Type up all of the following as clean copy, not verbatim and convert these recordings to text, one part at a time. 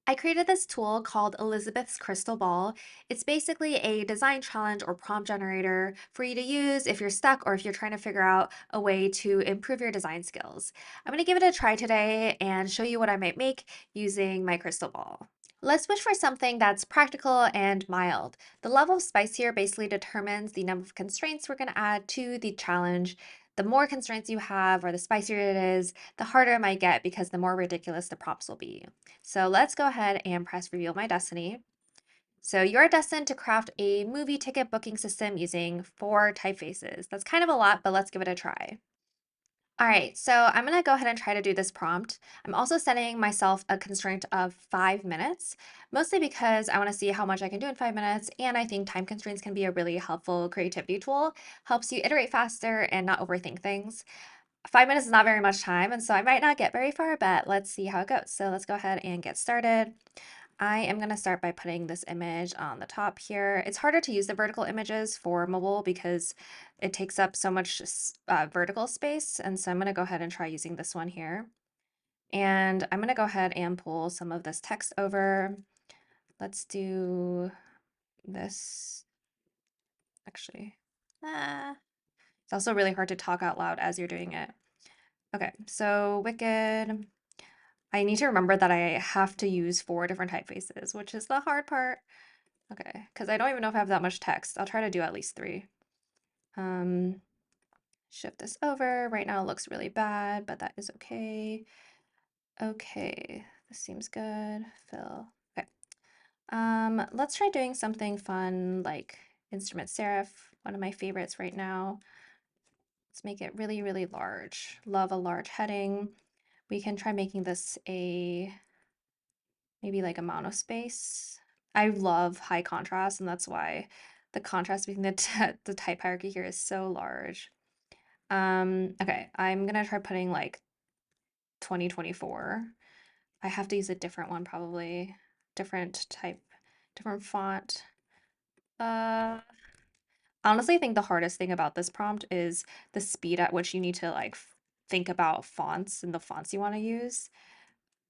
I created this tool called Elizabeth's Crystal Ball. It's basically a design challenge or prompt generator for you to use if you're stuck or if you're trying to figure out a way to improve your design skills. I'm going to give it a try today and show you what I might make using my crystal ball. Let's wish for something that's practical and mild. The level of spice here basically determines the number of constraints we're going to add to the challenge. The more constraints you have or the spicier it is, the harder it might get because the more ridiculous the prompts will be. So let's go ahead and press reveal my destiny. So you're destined to craft a movie ticket booking system using 4 typefaces. That's kind of a lot, but let's give it a try. All right, so I'm gonna go ahead and try to do this prompt. I'm also setting myself a constraint of 5 minutes, mostly because I wanna see how much I can do in 5 minutes, and I think time constraints can be a really helpful creativity tool. Helps you iterate faster and not overthink things. 5 minutes is not very much time, and so I might not get very far, but let's see how it goes. So let's go ahead and get started. I am going to start by putting this image on the top here. It's harder to use the vertical images for mobile because it takes up so much vertical space, and so I'm going to go ahead and try using this one here. And I'm going to go ahead and pull some of this text over. Let's do this. Actually, it's also really hard to talk out loud as you're doing it. Okay, so Wicked. I need to remember that I have to use 4 different typefaces, which is the hard part. Okay, because I don't even know if I have that much text. I'll try to do at least 3. Um, Shift this over. Right now it looks really bad, but that is okay. Okay, this seems good. Fill. Okay. Let's try doing something fun like instrument serif, one of my favorites right now. Let's make it really, really large. Love a large heading. We can try making this a maybe like a monospace. I love high contrast, and that's why the contrast between the type hierarchy here is so large. Okay, I'm gonna try putting like 2024. I have to use a different one probably. Different type, different font. Uh, Honestly, I think the hardest thing about this prompt is the speed at which you need to like think about fonts and the fonts you want to use.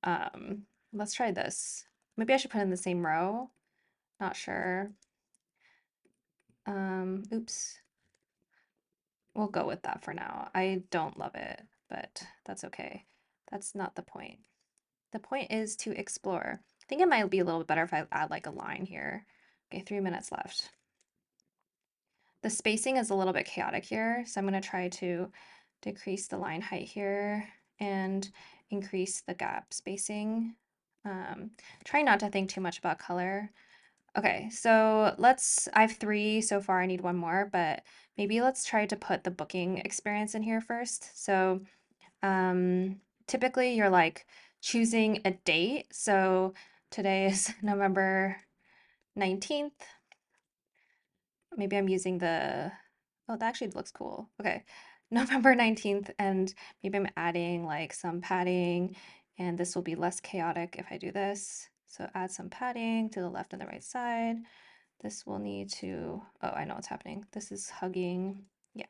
Um, let's try this. Maybe I should put in the same row. Not sure. Oops. We'll go with that for now. I don't love it, but that's okay. That's not the point. The point is to explore. I think it might be a little bit better if I add like a line here. Okay, 3 minutes left. The spacing is a little bit chaotic here, so I'm going to try to decrease the line height here and increase the gap spacing. Try not to think too much about color. Okay, so I have 3 so far, I need 1 more, but maybe let's try to put the booking experience in here first. So typically you're like choosing a date. So today is November 19th. Maybe I'm using oh, that actually looks cool. Okay, November 19th, and maybe I'm adding like some padding, and this will be less chaotic if I do this. So add some padding to the left and the right side. This will need to, oh, I know what's happening. This is hugging, yeah.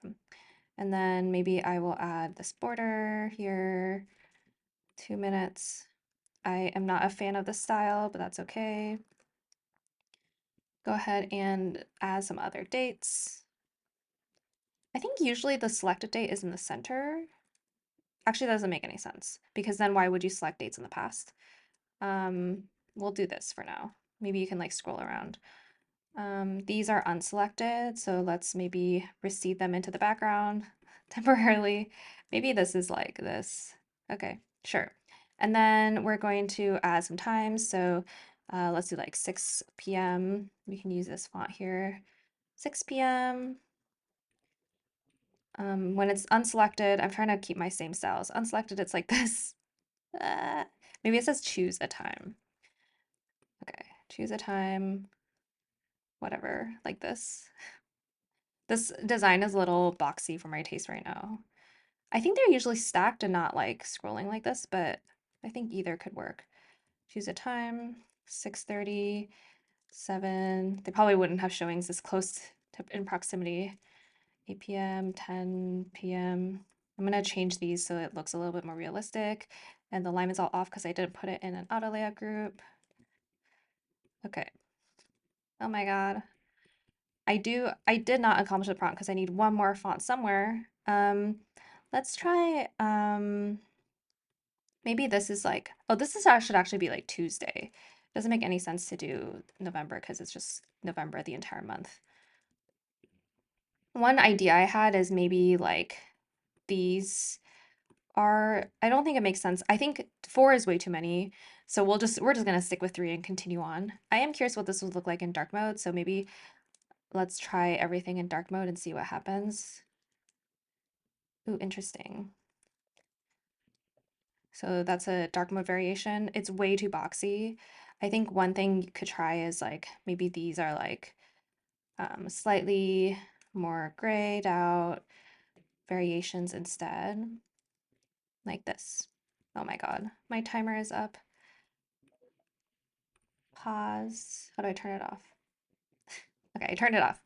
And then maybe I will add this border here, 2 minutes. I am not a fan of the style, but that's okay. Go ahead and add some other dates. I think usually the selected date is in the center. Actually, that doesn't make any sense because then why would you select dates in the past? We'll do this for now. Maybe you can like scroll around. These are unselected, so let's maybe recede them into the background temporarily. Maybe this is like this. Okay, sure. And then we're going to add some times. So let's do like 6 p.m. We can use this font here. 6 p.m. When it's unselected, I'm trying to keep my same styles. Unselected, it's like this. Uh, Maybe it says choose a time. Okay, choose a time, whatever, like this. This design is a little boxy for my taste right now. I think they're usually stacked and not like scrolling like this, but I think either could work. Choose a time, 6:30, 7. They probably wouldn't have showings this close to in proximity. 8 p.m., 10 p.m. I'm gonna change these so it looks a little bit more realistic. And the alignment's all off because I didn't put it in an auto layout group. Okay. Oh my God. I did not accomplish the prompt because I need one more font somewhere. Let's try, maybe this is like, oh, this is should actually be like Tuesday. Doesn't make any sense to do November because it's just November the entire month. One idea I had is maybe like these are, I don't think it makes sense. I think four is way too many. So we're just gonna stick with three and continue on. I am curious what this would look like in dark mode. So maybe let's try everything in dark mode and see what happens. Ooh, interesting. So that's a dark mode variation. It's way too boxy. I think one thing you could try is like maybe these are like slightly more grayed out variations instead, like this. Oh my God, my timer is up. Pause. How do I turn it off? Okay, I turned it off.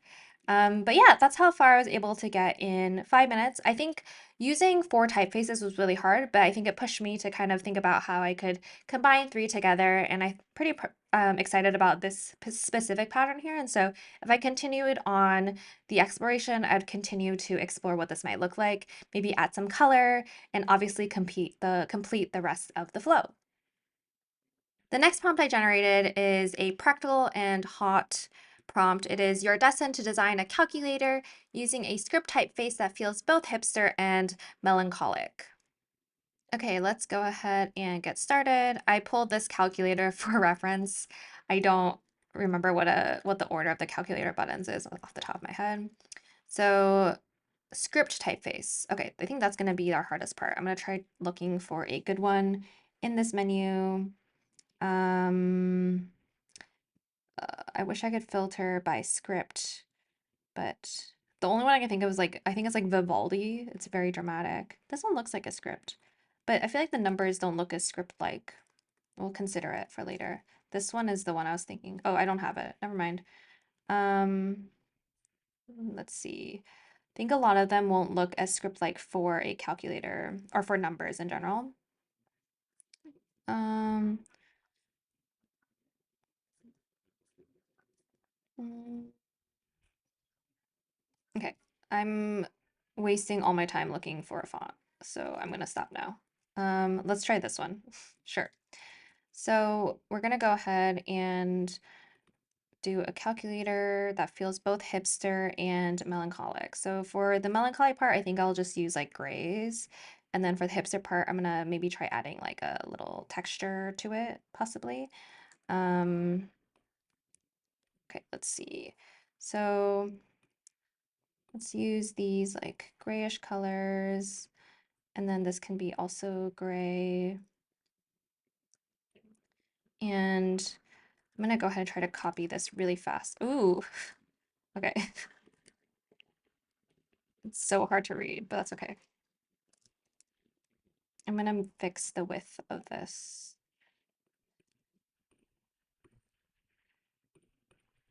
But yeah, that's how far I was able to get in 5 minutes. I think using four typefaces was really hard, but I think it pushed me to kind of think about how I could combine three together. And I'm pretty excited about this specific pattern here. And so if I continued on the exploration, I'd continue to explore what this might look like, maybe add some color, and obviously complete the rest of the flow. The next prompt I generated is a practical and hot prompt. It is you're destined to design a calculator using a script typeface that feels both hipster and melancholic. Okay, let's go ahead and get started. I pulled this calculator for reference. I don't remember what the order of the calculator buttons is off the top of my head. So script typeface. Okay, I think that's going to be our hardest part. I'm going to try looking for a good one in this menu. Um, I wish I could filter by script, but the only one I can think of is like, I think it's like Vivaldi. It's very dramatic. This one looks like a script, but I feel like the numbers don't look as script-like. We'll consider it for later. This one is the one I was thinking. Oh, I don't have it. Never mind. Um, let's see. I think a lot of them won't look as script-like for a calculator or for numbers in general. Um, mm, Okay, I'm wasting all my time looking for a font, so I'm gonna stop now. Let's try this one. Sure. So we're gonna go ahead and do a calculator that feels both hipster and melancholic. So for the melancholy part, I think I'll just use like grays. And then for the hipster part, I'm gonna maybe try adding like a little texture to it, possibly. Um, okay, let's see. So let's use these like grayish colors. And then this can be also gray. And I'm gonna go ahead and try to copy this really fast. Ooh, okay. It's so hard to read, but that's okay. I'm gonna fix the width of this.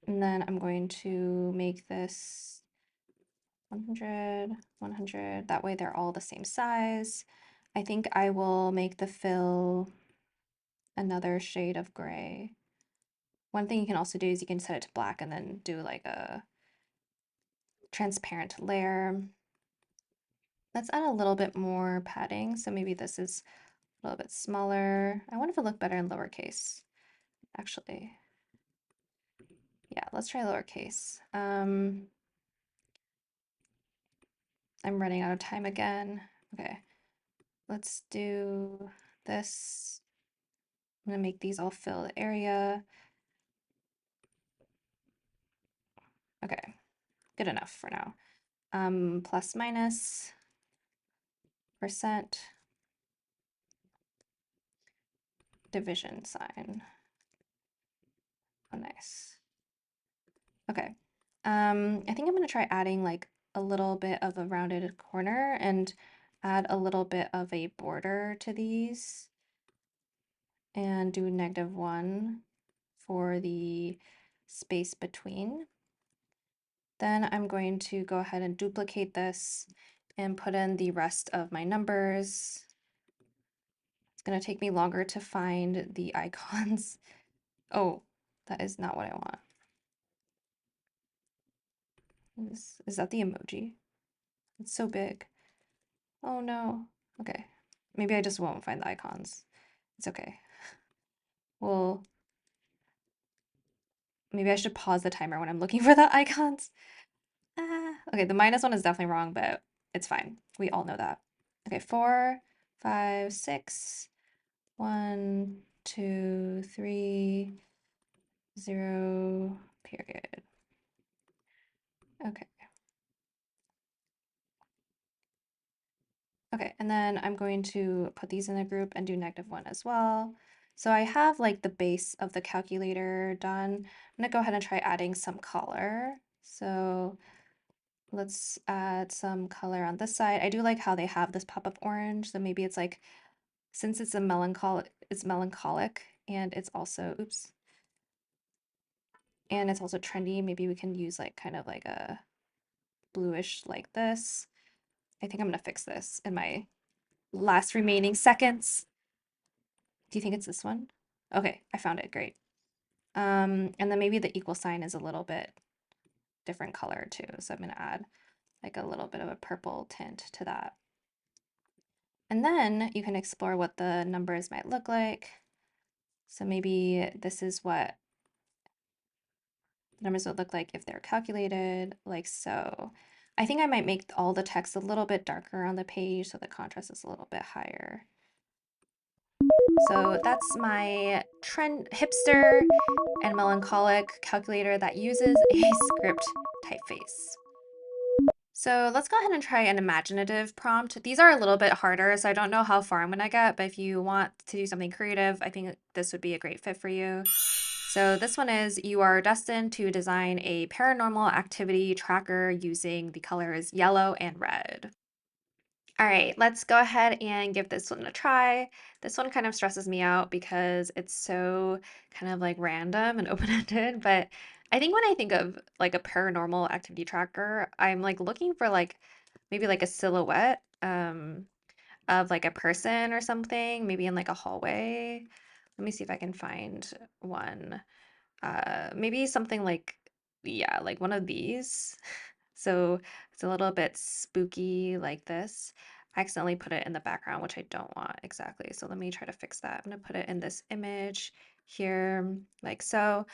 And then I'm going to make this 100, 100. That way they're all the same size. I think I will make the fill another shade of gray. One thing you can also do is you can set it to black and then do like a transparent layer. Let's add a little bit more padding. So maybe this is a little bit smaller. I wonder if it look better in lowercase, actually. Yeah, let's try lowercase. I'm running out of time again. Okay, let's do this. I'm gonna make these all fill the area. Okay, good enough for now. Plus minus percent division sign. Oh, nice. Okay. I think I'm gonna try adding like a little bit of a rounded corner and add a little bit of a border to these and do -1 for the space between. Then I'm going to go ahead and duplicate this and put in the rest of my numbers. It's gonna take me longer to find the icons. Oh, That is not what I want. Is that the emoji? It's so big. Oh no. Okay. Maybe I just won't find the icons. It's okay. Well, maybe I should pause the timer when I'm looking for the icons. Okay, the minus one is definitely wrong, but it's fine. We all know that. Okay, 4, 5, 6, 1, 2, 3, 0, period. Okay. Okay, and then I'm going to put these in a group and do -1 as well. So I have like the base of the calculator done. I'm gonna go ahead and try adding some color. So let's add some color on this side. I do like how they have this pop-up orange, so maybe it's like, since it's melancholic and it's also, oops, and it's also trendy, maybe we can use like kind of like a bluish like this. I think I'm gonna fix this in my last remaining seconds. Do you think it's this one? Okay, I found it. Great. And then maybe the equal sign is a little bit different color too. So I'm gonna add like a little bit of a purple tint to that. And then you can explore what the numbers might look like. So maybe this is what the numbers would look like if they're calculated, like so. I think I might make all the text a little bit darker on the page so the contrast is a little bit higher. So that's my trend hipster and melancholic calculator that uses a script typeface. So let's go ahead and try an imaginative prompt. These are a little bit harder, so I don't know how far I'm gonna get, but if you want to do something creative, I think this would be a great fit for you. So this one is, you are destined to design a paranormal activity tracker using the colors yellow and red. All right, let's go ahead and give this one a try. This one kind of stresses me out because it's so kind of like random and open-ended, but I think when I think of like a paranormal activity tracker, I'm like looking for like maybe like a silhouette of like a person or something, maybe in like a hallway. Let me see if I can find one. Maybe something like, yeah, like one of these. So it's a little bit spooky like this. I accidentally put it in the background, which I don't want exactly. So let me try to fix that. I'm gonna put it in this image here, like so.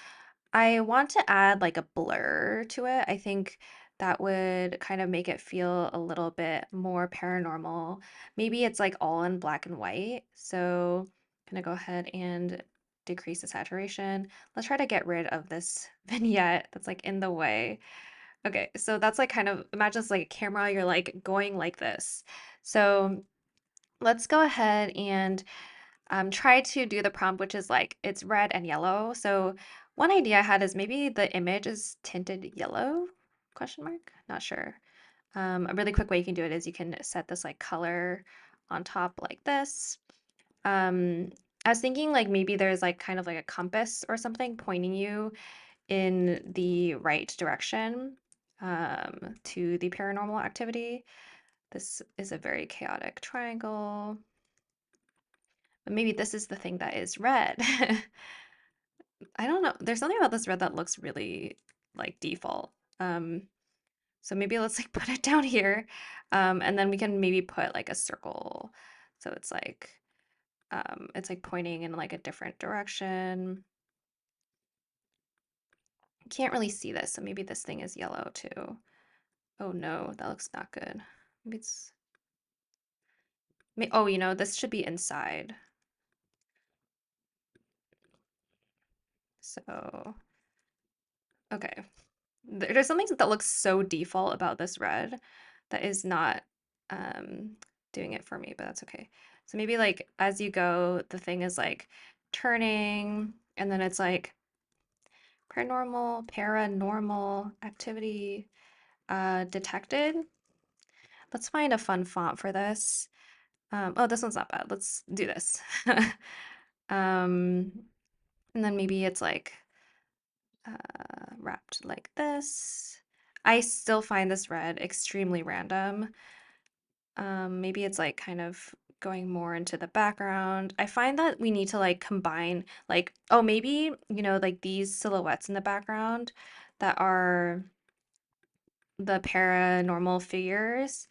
I want to add like a blur to it. I think that would kind of make it feel a little bit more paranormal. Maybe it's like all in black and white. So I'm gonna go ahead and decrease the saturation. Let's try to get rid of this vignette that's like in the way. Okay, so that's like kind of, imagine it's like a camera, you're like going like this. So let's go ahead and try to do the prompt, which is like it's red and yellow. So one idea I had is maybe the image is tinted yellow? Question mark? Not sure. A really quick way you can do it is you can set this like color on top like this. I was thinking like maybe there's like kind of like a compass or something pointing you in the right direction to the paranormal activity. This is a very chaotic triangle. But maybe this is the thing that is red. I don't know. There's something about this red that looks really like default. Um, so maybe let's like put it down here. And then we can maybe put like a circle. So it's like pointing in like a different direction. Can't really see this, so maybe this thing is yellow too. Oh no, that looks not good. Maybe it's oh, this should be inside. So, okay. There's something that looks so default about this red that is not doing it for me, but that's okay. So maybe like as you go, the thing is like turning, and then it's like paranormal activity detected. Let's find a fun font for this. Oh, this one's not bad. Let's do this. Um, and then maybe it's like wrapped like this. I still find this red extremely random. Maybe it's like kind of going more into the background. I find that we need to like combine like, oh, maybe, like these silhouettes in the background that are the paranormal figures,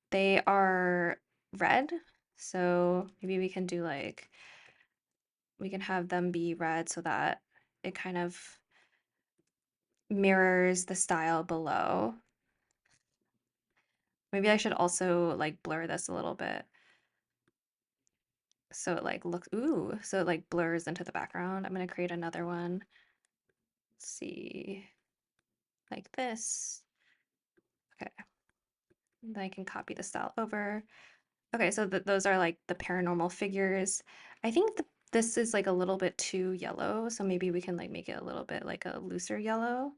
they are red. So maybe we can do like, we can have them be red so that it kind of mirrors the style below. Maybe I should also like blur this a little bit. So it like looks, ooh, so it like blurs into the background. I'm gonna create another one. Let's see, like this. Okay, then I can copy the style over. Okay, so those are like the paranormal figures. I think this is like a little bit too yellow, so maybe we can like make it a little bit like a looser yellow.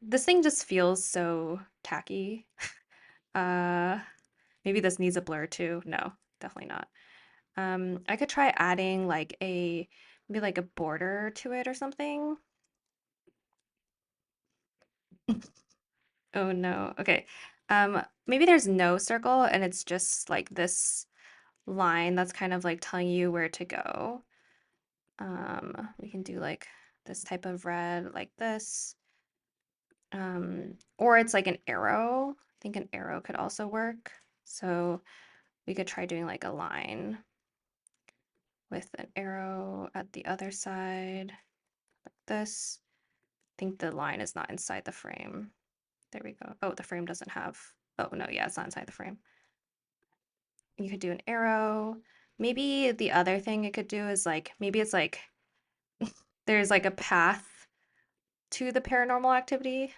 This thing just feels so tacky. Uh, maybe this needs a blur too. No, definitely not. I could try adding like maybe like a border to it or something. Oh no. Okay. Maybe there's no circle and it's just like this line that's kind of like telling you where to go. We can do like this type of red like this. Or it's like an arrow. I think an arrow could also work. So we could try doing like a line with an arrow at the other side, like this. I think the line is not inside the frame. There we go. Oh, the frame doesn't have, oh no, yeah, it's not inside the frame. You could do an arrow. Maybe the other thing it could do is like, maybe it's like, there's like a path to the paranormal activity.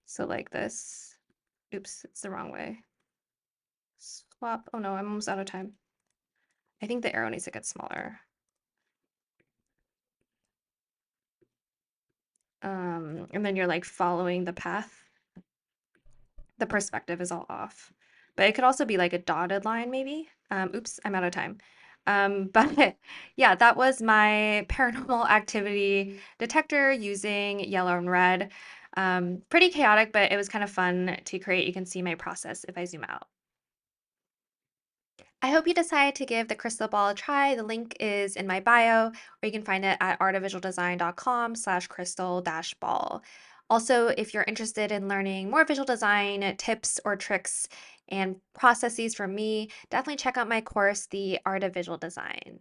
So like this. Oops, it's the wrong way. Swap. Oh no, I'm almost out of time. I think the arrow needs to get smaller. And then you're like following the path. The perspective is all off. But it could also be like a dotted line, maybe. Oops, I'm out of time. But yeah, that was my paranormal activity detector using yellow and red. Pretty chaotic, but it was kind of fun to create. You can see my process if I zoom out. I hope you decide to give the crystal ball a try. The link is in my bio, or you can find it at artofvisualdesign.com/crystal-ball. Also, if you're interested in learning more visual design tips or tricks and processes from me, definitely check out my course, The Art of Visual Design.